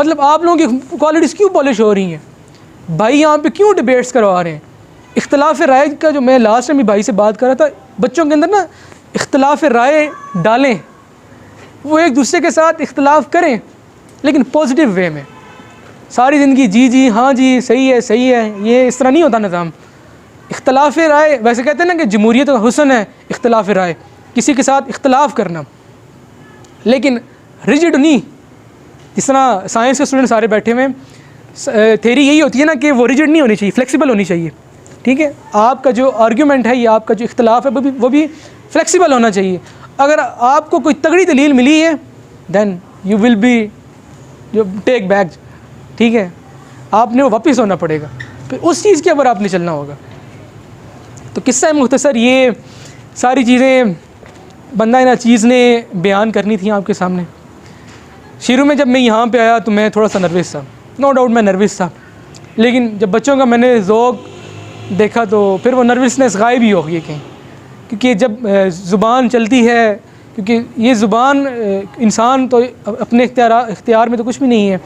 मतलब आप लोगों की क्वालिटीज़ क्यों पॉलिश हो रही हैं? भाई यहाँ पे क्यों डिबेट्स करवा रहे हैं? इख्तलाफ राय का जो मैं लास्ट टाइम भाई से बात कर रहा था, बच्चों के अंदर ना इख्तलाफ राय डालें, वो एक दूसरे के साथ इख्तलाफ करें लेकिन पॉजिटिव वे में। सारी ज़िंदगी जी जी हाँ जी सही है, ये इस तरह नहीं होता निज़ाम। इख्तलाफ राय, वैसे कहते हैं ना कि जमहूरियत का हुस्न है इख्तलाफ राय, किसी के साथ इख्तलाफ करना, लेकिन रिजिड नहीं। जिस तरह साइंस के स्टूडेंट सारे बैठे हुए हैं, थेरी यही होती है ना कि वो रिजिड नहीं होनी चाहिए, फ्लेक्सिबल होनी चाहिए। ठीक है, आपका जो आर्ग्यूमेंट है या आपका जो इख्तलाफ है वो भी फ्लेक्सिबल होना चाहिए। अगर आपको कोई तगड़ी दलील मिली है देन यू विल बी जो टेक बैक, ठीक है, आपने वो वापस होना पड़ेगा, फिर उस चीज़ के ऊपर आपने चलना होगा। तो किस्सा मुख्तसर ये सारी चीज़ें बंदा ना चीज़ ने बयान करनी थी आपके सामने। शुरू में जब मैं यहाँ पे आया तो मैं थोड़ा सा नर्वस था, नो डाउट मैं नर्वस था, लेकिन जब बच्चों का मैंने ज़ौक़ देखा तो फिर वो नर्वसनेस गायब ही हो गई कहीं। क्योंकि जब ज़ुबान चलती है, क्योंकि ये ज़ुबान इंसान तो अपने इख्तियार में तो कुछ भी नहीं है,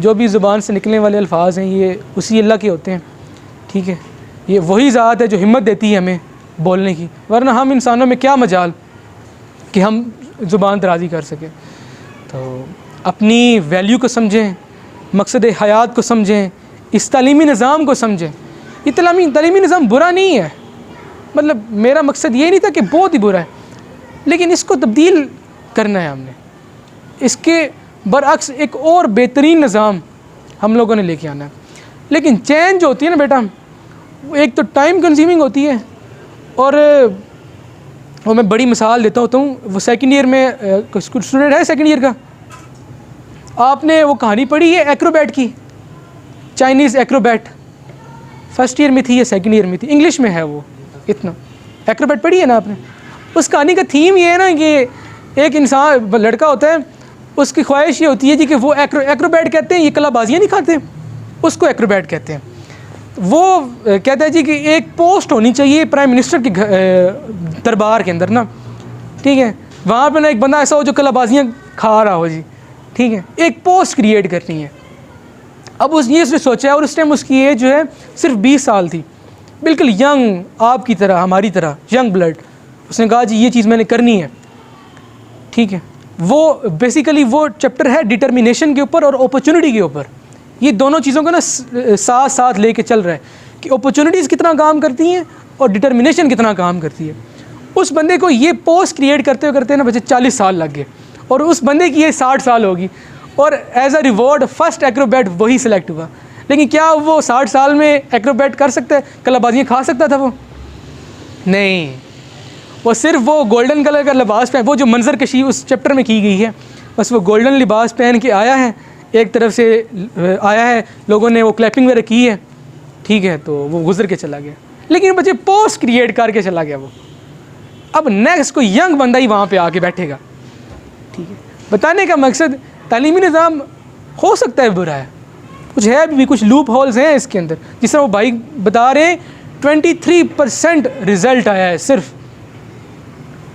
जो भी ज़ुबान से निकलने वाले अल्फाज हैं ये उसी अल्लाह के होते हैं। ठीक है, ये वही ज़ात है जो हिम्मत देती है हमें बोलने की, वरना हम इंसानों में क्या मजाल कि हम ज़ुबान दराज़ी कर सकें। तो अपनी वैल्यू को समझें, मकसद हयात को समझें, इस तालीमी निज़ाम को समझें। ये तालीमी निज़ाम बुरा नहीं है, मतलब मेरा मकसद ये नहीं था कि बहुत ही बुरा है, लेकिन इसको तब्दील करना है हमने। इसके बरअक्स एक और बेहतरीन निज़ाम हम लोगों ने लेके आना है। लेकिन चेंज जो होती है ना बेटा, वो एक तो टाइम कंज्यूमिंग होती है, और वो मैं बड़ी मिसाल देता हूँ। वो सेकंड ईयर में स्टूडेंट है सेकंड ईयर का, आपने वो कहानी पढ़ी है एक्रोबैट की, चाइनीज़ एक्रोबैट, फर्स्ट ईयर में थी या सेकंड ईयर में थी, इंग्लिश में है वो, इतना एक्रोबैट पढ़ी है ना आपने। उस कहानी का थीम ये है ना कि एक इंसान लड़का होता है, उसकी ख्वाहिश ये होती है जी कि वो एक्रोबैट कहते हैं, ये कलाबाजियाँ नहीं खाते, उसको एक्रोबैट कहते हैं। वो कहता है जी कि एक पोस्ट होनी चाहिए प्राइम मिनिस्टर के दरबार के अंदर ना, ठीक है, वहाँ पे ना एक बंदा ऐसा हो जो कलाबाजियाँ खा रहा हो जी, ठीक है, एक पोस्ट क्रिएट करनी है। अब उसने सोचा है, और उस टाइम उसकी एज जो है सिर्फ 20 साल थी, बिल्कुल यंग, आपकी तरह हमारी तरह यंग ब्लड। उसने कहा जी ये चीज़ मैंने करनी है, ठीक है। वो बेसिकली वो चैप्टर है डिटर्मिनेशन के ऊपर और अपॉर्चुनिटी के ऊपर। ये दोनों चीज़ों को ना साथ साथ लेके चल रहा है कि अपॉर्चुनिटीज़ कितना काम करती हैं और डिटर्मिनेशन कितना काम करती है। उस बंदे को ये पोस्ट क्रिएट करते करते ना बच्चे 40 साल लग गए, और उस बंदे की ये 60 साल होगी, और as a reward first acrobat वही सिलेक्ट हुआ। लेकिन क्या वो 60 साल में एक्रोबैट कर सकता है, कलाबाजियाँ खा सकता था? वो नहीं, वो सिर्फ वो गोल्डन कलर का लिबास पहन, वो जो मंजर कशी उस चैप्टर में की गई है, बस वो गोल्डन लिबास पहन के आया है, एक तरफ से आया है, लोगों ने वो क्लैपिंग वगैरह की है, ठीक है, तो वो गुजर के चला गया। लेकिन बच्चे पोस्ट क्रिएट करके चला गया वो। अब नेक्स्ट कोई यंग बंदा ही वहाँ पे आके बैठेगा, ठीक है। बताने का मकसद तालीमी निज़ाम हो सकता है बुरा है, कुछ है भी, कुछ लूप होल्स हैं इसके अंदर। जिस तरह वो भाई बता रहे हैं 23% रिज़ल्ट आया है, सिर्फ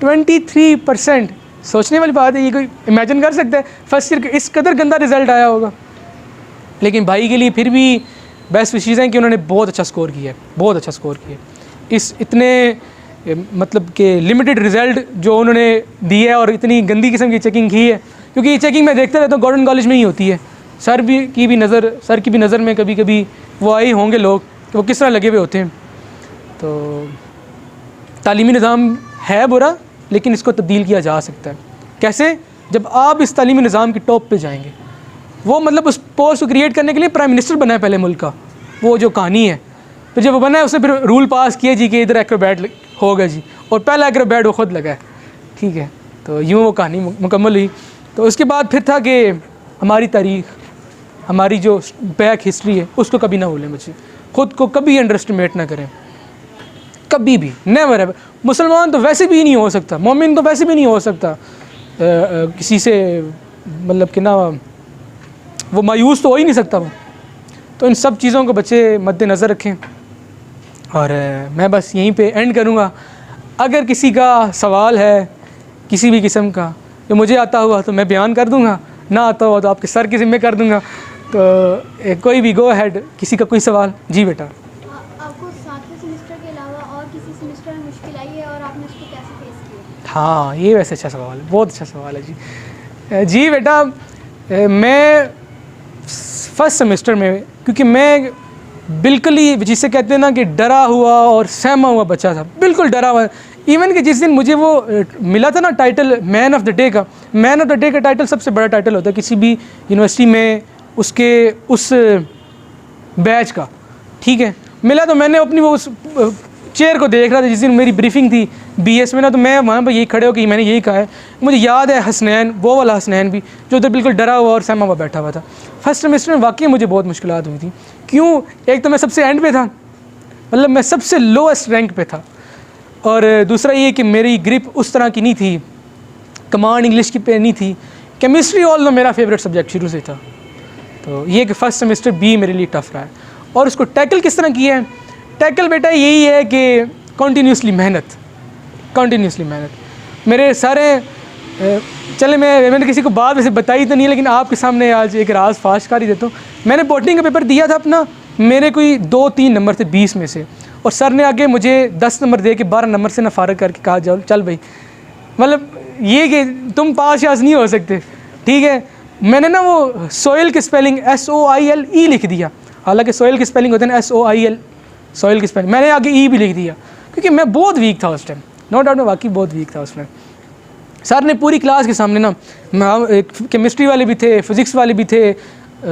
23%। सोचने वाली बात है, ये कोई इमेजिन कर सकता है फर्स्ट ईयर का इस कदर गंदा रिज़ल्ट आया होगा। लेकिन भाई के लिए फिर भी बेस्ट विशेज़ हैं कि उन्होंने बहुत अच्छा स्कोर किया है, बहुत अच्छा स्कोर किया इस इतने मतलब कि लिमिटेड रिज़ल्ट जो उन्होंने दिया है, और इतनी गंदी किस्म की चेकिंग की है। क्योंकि ये चेकिंग मैं देखता रहता हूँ गवर्नमेंट कॉलेज में ही होती है। सर की भी नज़र में कभी कभी वो आए होंगे लोग कि वो किस तरह लगे हुए होते हैं। तो तालीमी निज़ाम है बुरा, लेकिन इसको तब्दील किया जा सकता है। कैसे? जब आप इस तालीमी निज़ाम के टॉप पे जाएंगे। वो मतलब उस पोस्ट को क्रिएट करने के लिए प्राइम मिनिस्टर बना है पहले मुल्क का, वो जो कहानी है। फिर जब वो बना है उसने फिर रूल पास किया जी कि इधर एक्रोबैट होगा जी, और पहला एक्रोबैट वो खुद लगा है, ठीक है। तो यूँ वो कहानी मुकम्मल हुई। तो उसके बाद फिर था कि हमारी तारीख़, हमारी जो बैक हिस्ट्री है उसको कभी ना भूलें बच्चे, ख़ुद को कभी अंडर एस्टिमेट ना करें, कभी भी, नेवर एवर। मुसलमान तो वैसे भी नहीं हो सकता, मोमिन तो वैसे भी नहीं हो सकता किसी से, मतलब कि ना वो मायूस तो हो ही नहीं सकता वो। तो इन सब चीज़ों को बच्चे मद्देनज़र रखें। और मैं बस यहीं पे एंड करूँगा। अगर किसी का सवाल है किसी भी किस्म का जो मुझे आता हुआ तो मैं बयान कर दूँगा, ना आता हो तो आपके सर के ज़िम्मे कर दूँगा। तो कोई भी, गो अहेड, किसी का कोई सवाल? जी बेटा। आपको 7वें सेमेस्टर के अलावा और किसी सेमेस्टर में मुश्किल आई है और आपने उसको कैसे फेस किया? हाँ, ये वैसे अच्छा सवाल है, बहुत अच्छा सवाल है जी। जी बेटा, मैं फर्स्ट सेमेस्टर में, क्योंकि मैं बिल्कुल ही जिसे कहते हैं ना कि डरा हुआ और सहमा हुआ बच्चा था, बिल्कुल डरा हुआ। इवन कि जिस दिन मुझे वो मिला था ना title man of the day का, मैन ऑफ द डे का टाइटल सबसे बड़ा टाइटल होता है किसी भी यूनिवर्सिटी में, उसके उस बैच का, ठीक है। मिला तो मैंने अपनी वो उस चेयर को देख रहा था जिस दिन मेरी ब्रीफिंग थी बीएस में ना, तो मैं वहाँ पर यही खड़े होकर मैंने यही कहा है। मुझे याद है हसनैन, वो वाला हसनैन भी जो उधर बिल्कुल डरा हुआ और सहमा हुआ बैठा हुआ था। फर्स्ट सेमेस्टर में वाकई मुझे बहुत मुश्किलात हुई थी। क्यों? एक तो मैं सबसे एंड पे था, मतलब मैं सबसे लोएस्ट रैंक पे था, और दूसरा ये कि मेरी ग्रिप उस तरह की नहीं थी, कमांड इंग्लिश की पे नहीं थी। केमिस्ट्री ऑल दो मेरा फेवरेट सब्जेक्ट शुरू से था। तो ये कि फ़र्स्ट सेमेस्टर बी मेरे लिए टफ रहा है। और उसको टैकल किस तरह किया है? टैकल बेटा यही है कि कंटिन्यूसली मेहनत, कंटिन्यूसली मेहनत। मेरे सारे चले, मैंने किसी को बात वैसे बताई तो नहीं, लेकिन आपके सामने आज एक राज फाश कर ही देता हूँ। मैंने बॉटनी का पेपर दिया था अपना, मेरे कोई 2-3 नंबर थे 20 में से, और सर ने आगे मुझे 10 नंबर दे के 12 नंबर से ना फारग करके कहा जाओ चल भाई, मतलब ये कि तुम पास यास नहीं हो सकते, ठीक है। मैंने ना वो सोइल की स्पेलिंग SOILE लिख दिया, हालांकि सोइल की स्पेलिंग होते हैं SOIL, सोइल की स्पेलिंग मैंने आगे ई भी लिख दिया, क्योंकि मैं बहुत वीक था उस टाइम, नो डाउट मैं वाकई बहुत वीक था उसमें। सर ने पूरी क्लास के सामने ना, केमिस्ट्री वाले भी थे, फिज़िक्स वाले भी थे,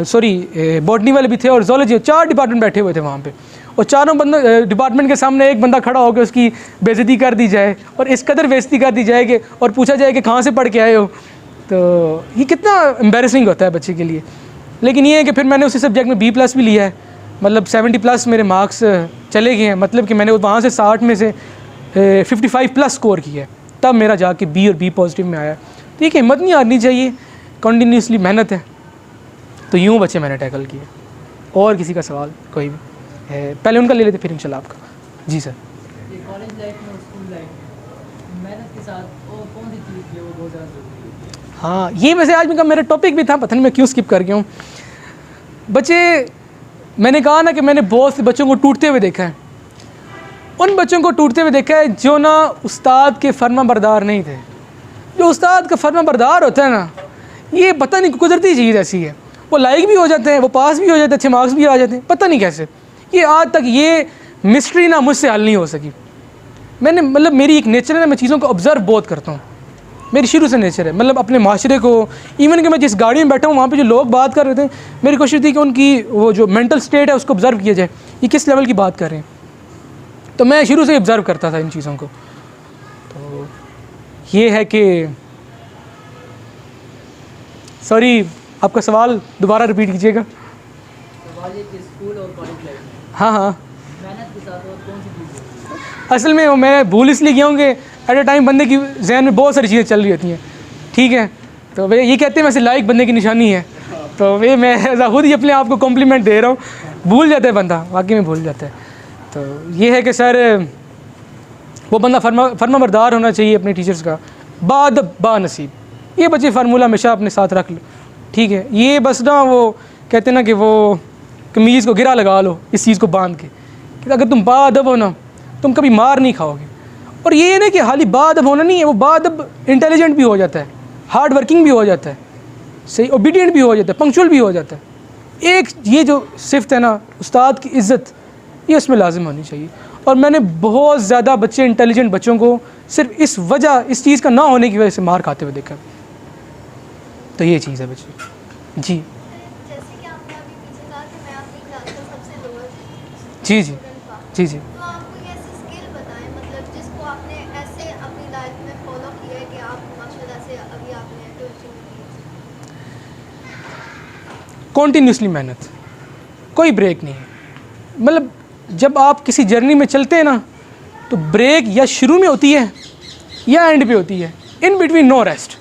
सॉरी बॉटनी वाले भी थे, और जोलॉजी, 4 डिपार्टमेंट बैठे हुए थे वहाँ पे, और चारों बंदों डिपार्टमेंट के सामने एक बंदा खड़ा होकर उसकी बेइज्जती कर दी जाए, और इस कदर बेइज्जती कर दी जाए कि और पूछा जाए कि कहाँ से पढ़ के आए हो। तो ये कितना एम्बेरसिंग होता है बच्चे के लिए। लेकिन ये है कि फिर मैंने उसी सब्जेक्ट में B+ भी लिया है, मतलब 70+ मेरे मार्क्स चले गए हैं, मतलब कि मैंने वहाँ से 60 में से 55+ स्कोर किया है, तब मेरा जाके B और B पॉजिटिव में आया। तो ये कि हिम्मत नहीं हारनी चाहिए, कंटिन्यूसली मेहनत है। तो यूँ बच्चे मैंने टैकल किए। और किसी का सवाल कोई भी है? पहले उनका ले लेते फिर इंशाल्लाह आपका। जी सर। कॉलेज लाइफ में और स्कूल लाइफ में मेहनत के साथ और कौन सी चीज़ है वो बहुत ज़्यादा ज़रूरी है? हाँ, ये वैसे आज का मेरा टॉपिक भी था, पता नहीं मैं क्यों स्किप कर गया हूँ। बच्चे, मैंने कहा ना कि मैंने बहुत से बच्चों को टूटते हुए देखा है। उन बच्चों को टूटते हुए देखा है जो ना उस्ताद के फर्मा बरदार नहीं थे। जो उस्ताद का फर्मा बरदार होता है ना, ये पता नहीं कुदरती चीज़ ऐसी है, वो लाइक भी हो जाते हैं, वो पास भी हो जाते हैं, अच्छे मार्क्स भी आ जाते हैं, पता नहीं कैसे। ये आज तक ये मिस्ट्री ना मुझसे हल नहीं हो सकी। मैंने, मतलब मेरी एक नेचर है ना, मैं चीज़ों को ऑब्ज़र्व बहुत करता हूँ, मेरी शुरू से नेचर है, मतलब अपने माशरे को। इवन कि मैं जिस गाड़ी में बैठा हूँ वहाँ पे जो लोग बात कर रहे थे, मेरी कोशिश थी कि उनकी वो जो मेंटल स्टेट है उसको ऑब्ज़र्व किया जाए, ये किस लेवल की बात कर रहे हैं। तो मैं शुरू से ऑब्ज़र्व करता था इन चीज़ों को। तो ये है कि, सॉरी आपका सवाल दोबारा रिपीट कीजिएगा। सवाल ये कि स्कूल और कॉलेज लाइफ में हाँ हाँ, मेहनत के साथ और कौन सी चीज़ है? असल में मैं भूल इसलिए गया हूँ कि एट ए टाइम बंदे की जहन में बहुत सारी चीज़ें चल रही होती हैं, ठीक है। तो वे ये कहते हैं वैसे लाइक बंदे की निशानी है, तो वे मैं खुद ही अपने आप को कॉम्प्लीमेंट दे रहा हूँ। भूल जाता है बंदा, वाकई में भूल जाता है। तो ये है कि सर वो बंदा फर्मा बरदार होना चाहिए अपने टीचर्स का, बादब बा नसीब, ये बच्चे फार्मूला हमेशा अपने साथ रख लो, ठीक है। ये बस ना वो कहते हैं ना कि वो कमीज़ को गिरा लगा लो इस चीज़ को बांध के, कि अगर तुम बादब हो ना, तुम कभी मार नहीं खाओगे। और ये ना कि हाली बादब होना नहीं है, वो बादब इंटेलिजेंट भी हो जाता है, हार्ड वर्किंग भी हो जाता है, सही ओबीडियंट भी हो जाता है, पंक्चुअल भी हो जाता है। एक ये जो सिफ्त है ना, उस्ताद की इज़्ज़त, ये उसमें लाजिम होनी चाहिए। और मैंने बहुत ज़्यादा बच्चे, इंटेलिजेंट बच्चों को सिर्फ इस वजह, इस चीज़ का ना होने की वजह से मार खाते हुए देखा। तो ये चीज़ है बच्चे। जी जैसे कि आपने अभी पीछे कहा कि मैं अपनी क्लास का सबसे लोअर जी जी जी जी। तो आपको ये ऐसी स्किल बताएं, मतलब जिसको आपने ऐसे अपनी लाइफ में फॉलो किया है कि आप माशाल्लाह से अभी आपने ट्यूशन की। कॉन्टीन्यूसली मेहनत, कोई ब्रेक नहीं है। मतलब जब आप किसी जर्नी में चलते हैं ना, तो ब्रेक या शुरू में होती है या एंड पे होती है, in between no rest.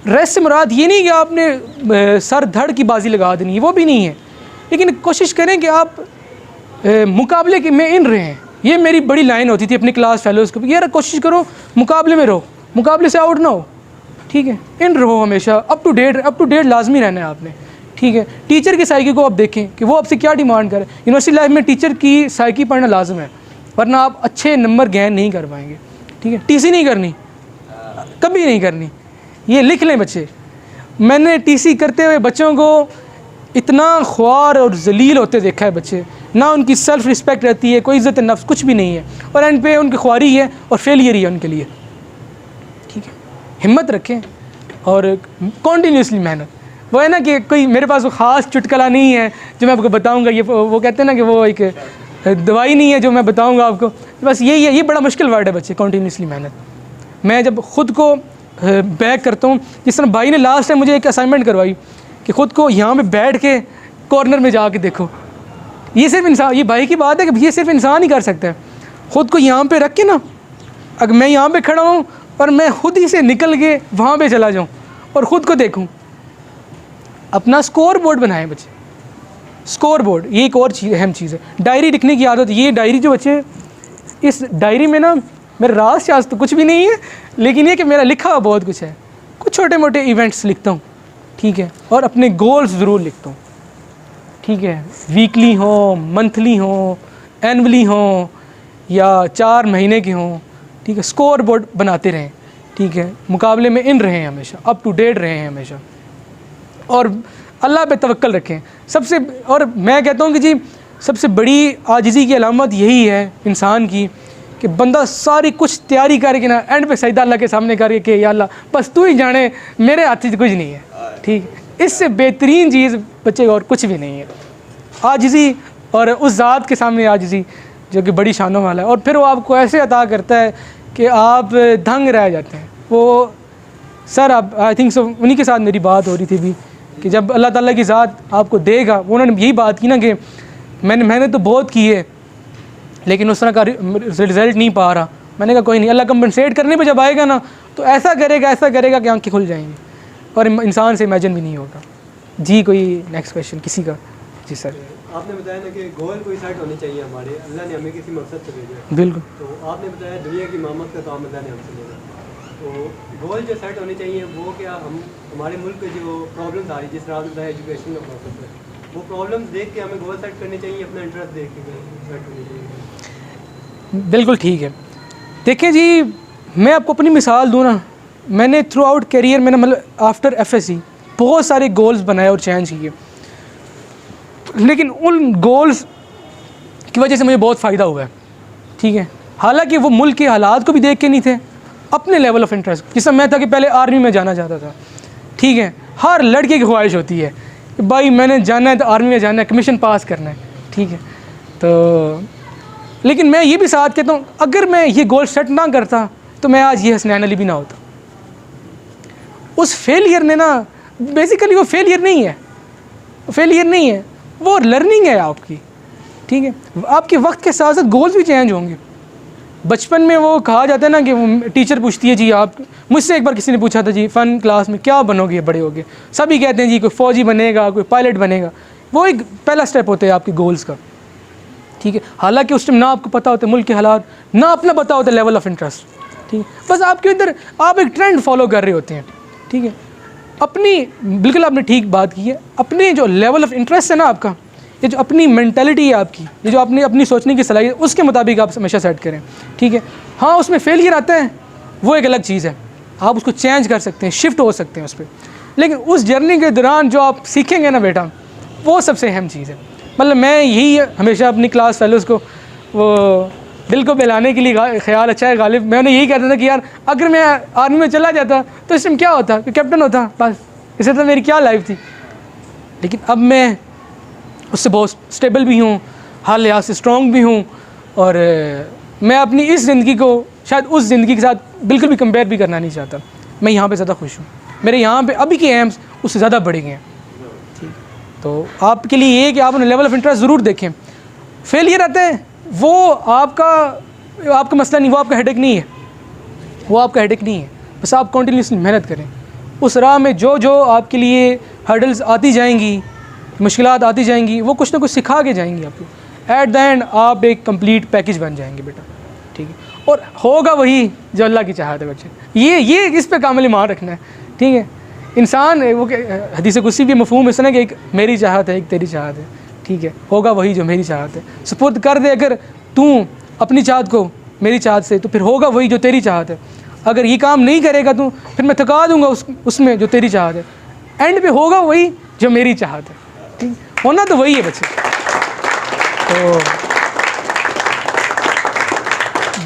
Rest से मुराद ये नहीं कि आपने सर धड़ की बाजी लगा देनी है, वो भी नहीं है, लेकिन कोशिश करें कि आप मुकाबले के में इन रहे हैं। ये मेरी बड़ी लाइन होती थी अपनी क्लास फेलोज़ को, यार कोशिश करो मुकाबले में रहो, मुकाबले से आउट ना हो। ठीक है। इन रहो हमेशा, अप टू डेट लाजमी रहना है आपने, ठीक है। टीचर की साइकी को आप देखें कि वो आपसे क्या डिमांड करे। यूनिवर्सिटी लाइफ में टीचर की साइकी पढ़ना लाजम है, वरना आप अच्छे नंबर गेन नहीं कर पाएंगे, ठीक है। टीसी नहीं करनी, कभी नहीं करनी, ये लिख लें बच्चे। मैंने टीसी करते हुए बच्चों को इतना ख्वार और जलील होते देखा है बच्चे, ना उनकी सेल्फ रिस्पेक्ट रहती है, कोई इज़्ज़त नफ्स कुछ भी नहीं है, और एंड पे उनकी ख्वारी है और फेलियर ही है उनके लिए, ठीक है। हिम्मत रखें और कॉन्टीन्यूसली मेहनत। वो है ना कि कोई मेरे पास वो ख़ास चुटकला नहीं है जो मैं आपको बताऊंगा, ये वो कहते हैं ना कि वो एक दवाई नहीं है जो मैं बताऊंगा आपको, बस यही है। ये बड़ा मुश्किल वर्ड है बच्चे, कॉन्टीन्यूसली मेहनत। मैं जब ख़ुद को बैक करता हूँ, जिस तरह भाई ने लास्ट टाइम मुझे एक असाइनमेंट करवाई कि ख़ुद को यहाँ पे बैठ के कॉर्नर में जाके देखो, ये सिर्फ इंसान, ये भाई की बात है कि ये सिर्फ इंसान ही कर सकता है। ख़ुद को यहाँ पे रख के ना, अगर मैं यहाँ पे खड़ा हूँ और मैं खुद ही से निकल के वहाँ पे चला जाऊँ और ख़ुद को देखूँ। अपना स्कोर बोर्ड बनाएं बच्चे, स्कोर बोर्ड, ये एक और चीज़, अहम चीज़ है। डायरी लिखने की आदत, ये डायरी जो बच्चे, इस डायरी में ना मेरा राज शाज तो कुछ भी नहीं है, लेकिन ये कि मेरा लिखा हुआ बहुत कुछ है। कुछ छोटे मोटे इवेंट्स लिखता हूँ, ठीक है, और अपने गोल्स ज़रूर लिखता हूँ, ठीक है। वीकली हो, मंथली हो, एनुअली हो या 4 महीने के हों, ठीक है। स्कोर बोर्ड बनाते रहें, ठीक है। मुकाबले में इन रहें हमेशा, अप टू डेट रहें हमेशा, और अल्लाह पे तवक्कल रखें सबसे। और मैं कहता हूँ कि जी सबसे बड़ी आजिज़ी की अलामत यही है इंसान की कि बंदा सारी कुछ तैयारी करके ना एंड पे सजदा अल्लाह के सामने करके कि या अल्लाह बस तू ही जाने, मेरे हाथ से कुछ नहीं है, ठीक। इससे बेहतरीन चीज़ बच्चे और कुछ भी नहीं है। आजिज़ी और उस ज़ात के सामने आजिज़ी जो कि बड़ी शानों वाला है, और फिर वो आपको ऐसे अता करता है कि आप दंग रह जाते हैं। वो सर आप आई थिंक सो उन्हीं के साथ मेरी बात हो रही थी भी कि जब अल्लाह ताला की ज़ात आपको देगा, उन्होंने यही बात की ना कि मैंने मेहनत तो बहुत की है लेकिन उस तरह का रिज़ल्ट नहीं पा रहा। मैंने कहा कोई नहीं, अल्लाह कंपनसेट करने पे जब आएगा ना तो ऐसा करेगा कि आंखें खुल जाएंगी और इंसान से इमेजिन भी नहीं होगा। जी कोई नेक्स्ट क्वेश्चन किसी का? जी सर। आपने बताया ना कि गोल कोई सेट होने चाहिए हमारे, अल्लाह ने हमें किसी मकसद से भेजा है। बिल्कुल। तो आपने बताया दुनिया की मामत का काम अल्लाह ने हमसे लेना, तो गोल जो सेट होने चाहिए वो क्या, हम हमारे मुल्क में जो प्रॉब्लम्स आ रही है, जिस तरह आपने बताया एजुकेशन का प्रॉब्लम है, वो प्रॉब्लम्स देख के हमें गोल सेट करने चाहिए, अपना इंटरेस्ट देख के सेट होने चाहिए? बिल्कुल ठीक है। देखें जी, मैं आपको अपनी मिसाल दूँ ना, मैंने थ्रू आउट करियर मैंने मतलब आफ्टर एफएससी बहुत सारे गोल्स बनाए और चेंज किए, लेकिन उन गोल्स की वजह से मुझे बहुत फ़ायदा हुआ है, ठीक है। हालांकि वो मुल्क के हालात को भी देख के नहीं थे, अपने लेवल ऑफ इंटरेस्ट। जिसमें मैं था कि पहले आर्मी में जाना चाहता था, ठीक है। हर लड़के की ख्वाहिश होती है कि भाई मैंने जाना है तो आर्मी में जाना है, कमीशन पास करना है, ठीक है। तो लेकिन मैं ये भी साथ कहता हूँ, अगर मैं ये गोल सेट ना करता तो मैं आज ये हसनैन अली भी ना होता। उस फेलियर ने ना, बेसिकली वो फेलियर नहीं है, वो लर्निंग है आपकी, ठीक है। आपके वक्त के साथ साथ गोल्स भी चेंज होंगे। बचपन में वो कहा जाता है ना कि टीचर पूछती है जी आप, मुझसे एक बार किसी ने पूछा था जी फ़न क्लास में क्या बनोगे बड़े होगे, सभी कहते हैं जी कोई फ़ौजी बनेगा, कोई पायलट बनेगा। वो एक पहला स्टेप होता है आपके गोल्स का, ठीक है। हालांकि उस टाइम ना आपको पता होता मुल्क के हालात, ना अपना पता होता लेवल ऑफ इंटरेस्ट, ठीक है। बस आपके इधर आप एक ट्रेंड फॉलो कर रहे होते हैं, ठीक है। अपनी, बिल्कुल आपने ठीक बात की है, अपने जो लेवल ऑफ इंटरेस्ट है ना आपका, ये जो अपनी मेंटालिटी है आपकी, ये जो आपने अपनी सोचने की सलाहियत, उसके मुताबिक आप हमेशा सेट करें, ठीक है। हाँ उसमें फेलियर आता है, वो एक अलग चीज़ है, आप उसको चेंज कर सकते हैं, शिफ्ट हो सकते हैं उस पर, लेकिन उस जर्नी के दौरान जो आप सीखेंगे ना बेटा, वो सबसे अहम चीज़ है। मतलब मैं यही हमेशा अपनी क्लास फेलोज़ को वो दिल को बहलाने के लिए, ख्याल अच्छा है गालिब, मैं उन्हें यही कहता था कि यार अगर मैं आर्मी में चला जाता तो इस टाइम क्या होता, कि कैप्टन होता, बस इससे तो मेरी क्या लाइफ थी। लेकिन अब मैं उससे बहुत स्टेबल भी हूँ, हर लिहाज से स्ट्रॉन्ग भी हूँ, और मैं अपनी इस ज़िंदगी को शायद उस ज़िंदगी के साथ बिल्कुल भी कंपेयर भी करना नहीं चाहता। मैं यहाँ पे ज़्यादा खुश हूँ, मेरे यहाँ पे अभी के एम्स उससे ज़्यादा बढ़ गए हैं, ठीक। तो आपके लिए ये है कि आप उन्हें लेवल ऑफ इंटरेस्ट ज़रूर देखें। फेलियर आता है वो आपका मसला नहीं, वो आपका हेडेक नहीं है, बस आप कंटिन्यूसली मेहनत करें। उस राह में जो जो आपके लिए हर्डल्स आती जाएंगी, मुश्किलात आती जाएंगी, वो कुछ ना कुछ सिखा के जाएंगी आपको। एट द एंड आप एक कंप्लीट पैकेज बन जाएंगे बेटा, ठीक है। और होगा वही जो अल्लाह की चाहत है बच्चे। ये इस पे कामिल ईमान रखना है, ठीक है। इंसान वो हदीस कुदसी भी मफहूम इस ना कि एक मेरी चाहत है, एक तेरी चाहत है, ठीक है। होगा वही जो मेरी चाहत है। सुपुर्द कर दे अगर तू अपनी चाहत को मेरी चाहत से, तो फिर होगा वही जो तेरी चाहत है। अगर ये काम नहीं करेगा तू, फिर मैं थका दूंगा उसमें जो तेरी चाहत है। एंड पे होगा वही जो मेरी चाहत है, ठीक। होना तो वही है बच्चे। तो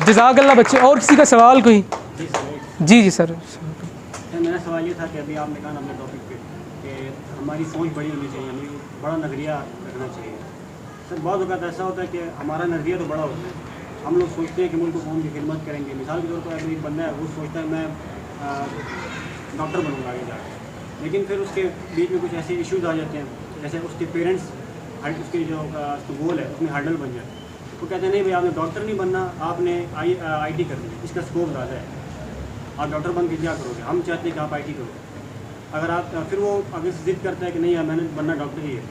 जज़ाकल्लाह बच्चे। और किसी का सवाल कोई? जी सर। मेरा सवाल ये था कि अभी आपने कहा अपने टॉपिक पे कि हमारी सोच बड़ी होनी चाहिए, हमें बड़ा नज़रिया रखना चाहिए। सर बहुत वक्त ऐसा होता है कि हमारा नज़रिया तो बड़ा होता है, हम लोग सोचते हैं कि मुल्क कौम की खिदमत करेंगे। मिसाल के तौर पर अगर एक बंदा है वो सोचता है मैं डॉक्टर बनूँगा आगे जाकर, लेकिन फिर उसके बीच में कुछ ऐसे इश्यूज़ आ जाते हैं, जैसे उसके पेरेंट्स उसके जो गोल है उसमें हर्डल बन जाए। वो कहते हैं नहीं भाई आपने डॉक्टर नहीं बनना, आपने IT करनी है, इसका स्कोप ज़्यादा है, आप डॉक्टर बन के क्या करोगे, हम चाहते हैं कि आप IT करो। अगर आप फिर वो आगे से जिद करता है कि नहीं यार मैंने बनना डॉक्टर ही है,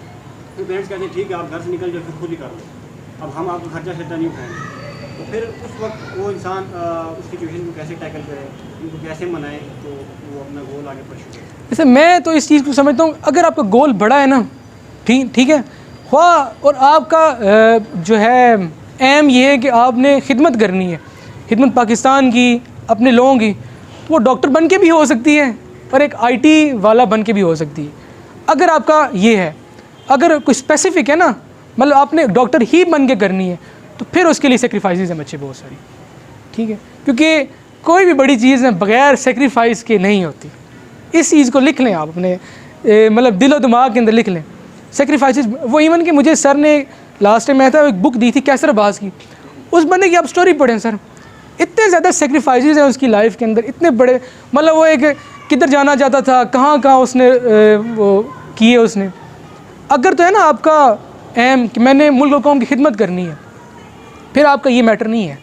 फिर पेरेंट्स कहते हैं ठीक है आप घर से निकल जाओ, फिर खुद ही कर लो, अब हम आपका खर्चा शर्चा नहीं उठाएंगे। तो फिर उस वक्त वो इंसान उस सिचुएशन को कैसे टैकल करे, उनको कैसे मनाए तो वो अपना गोल आगे परस्यू करे। जैसे मैं तो इस चीज़ को समझता हूँ, अगर आपका गोल बड़ा है ना, ठीक है, और आपका जो है एम ये है कि आपने खिदमत करनी है, खिदमत पाकिस्तान की, अपने लोगों की, तो वो डॉक्टर बन के भी हो सकती है और एक IT वाला बन के भी हो सकती है। अगर आपका ये है, अगर कोई स्पेसिफिक है ना, मतलब आपने डॉक्टर ही बन के करनी है, तो फिर उसके लिए सेक्रीफाइसेस हैं बच्चे बहुत सारी, ठीक है। क्योंकि कोई भी बड़ी चीज़ है बग़ैर सेक्रीफाइस के नहीं होती। इस चीज़ को लिख लें आप अपने मतलब दिलो दिमाग के अंदर लिख लें, सेक्रीफाइसेस। वो इवन कि मुझे सर ने लास्ट टाइम मैं था एक बुक दी थी कैसर अब्बास की, उस बंदे की आप स्टोरी पढ़ें सर, इतने ज़्यादा सेक्रीफाइसेस हैं उसकी लाइफ के अंदर, इतने बड़े, मतलब वो एक किधर जाना चाहता था, कहाँ उसने वो किए उसने। अगर तो है ना आपका एम कि मैंने मुल्क और कौम की खिदमत करनी है, फिर आपका ये मैटर नहीं है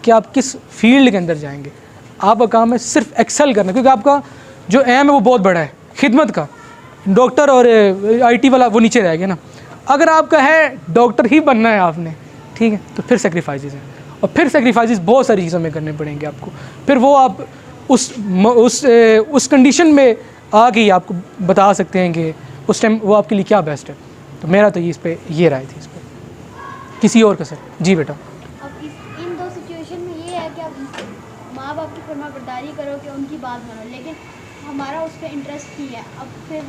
कि आप किस फील्ड के अंदर जाएंगे, आपका काम है सिर्फ एक्सेल करना, क्योंकि आपका जो एम है वो बहुत बड़ा है खिदमत का। डॉक्टर और IT वाला वो नीचे रह गया ना। अगर आपका है डॉक्टर ही बनना है आपने, ठीक है, तो फिर सेक्रीफाइसेस हैं, और फिर सेक्रीफाइसेस बहुत सारी चीज़ों में करने पड़ेंगे आपको। फिर वो आप उस कंडीशन में आके ही आपको बता सकते हैं कि उस टाइम वो आपके लिए क्या बेस्ट है। तो मेरा तो इस पर ये राय थी। इस पर किसी और का सर? जी बेटा। अब इन दो सिचुएशन में ये है कि आप माँ बाप की फरमाबरदारी करो कि उनकी बात मानो, लेकिन हमारा उस पर इंटरेस्ट नहीं है। अब फिर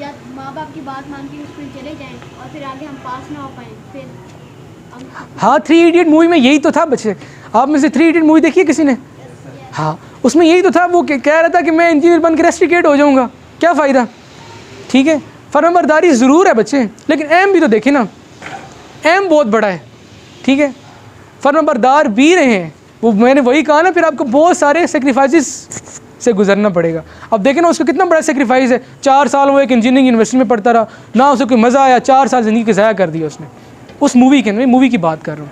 या माँ बाप की बात मान के स्कूल चले जाएं और फिर आगे हम पास ना हो पाएँ, फिर हाँ 3 इडियट मूवी में यही तो था बच्चे। आप में से 3 इडियट मूवी देखी है किसी ने? हाँ, उसमें यही तो था। वो कह रहा था कि मैं इंजीनियर बन के रेस्टिकेट हो जाऊँगा, क्या फ़ायदा, ठीक है। फरमाबरदारी ज़रूर है बच्चे, लेकिन एम भी तो देखें ना, एम बहुत बड़ा है, ठीक है। फरमाबरदार भी रहे हैं वो, मैंने वही कहा ना, फिर आपको बहुत सारे सेक्रीफाइसेस से गुजरना पड़ेगा। अब देखें ना उसका कितना बड़ा सेक्रीफाइस है। 4 साल वो एक इंजीनियरिंग यूनिवर्सिटी में पढ़ता रहा, ना उसे कोई मज़ा आया, 4 साल ज़िंदगी के ज़ाया कर दिया उसने। उस मूवी के अंदर, मूवी की बात कर रहा हूँ,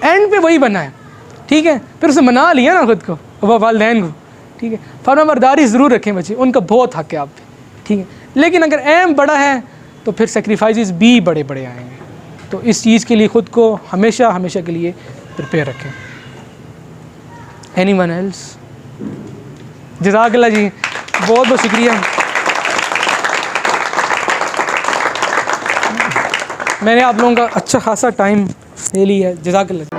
एंड पे वही बना है, ठीक है। फिर उसे मना लिया ना खुद को, वालिदैन को, ठीक है। फरमाबरदारी ज़रूर रखें बच्चे, उनका बहुत हक है आप पे, ठीक है। लेकिन अगर एम बड़ा है तो फिर सेक्रीफाइसेस भी बड़े बड़े आएंगे। तो इस चीज़ के लिए ख़ुद को हमेशा के लिए प्रिपेयर रखें। Anyone else? जज़ाकल्लाह जी, बहुत बहुत शुक्रिया। मैंने आप लोगों का अच्छा खासा टाइम ले लिया है, जज़ाकल्लाह।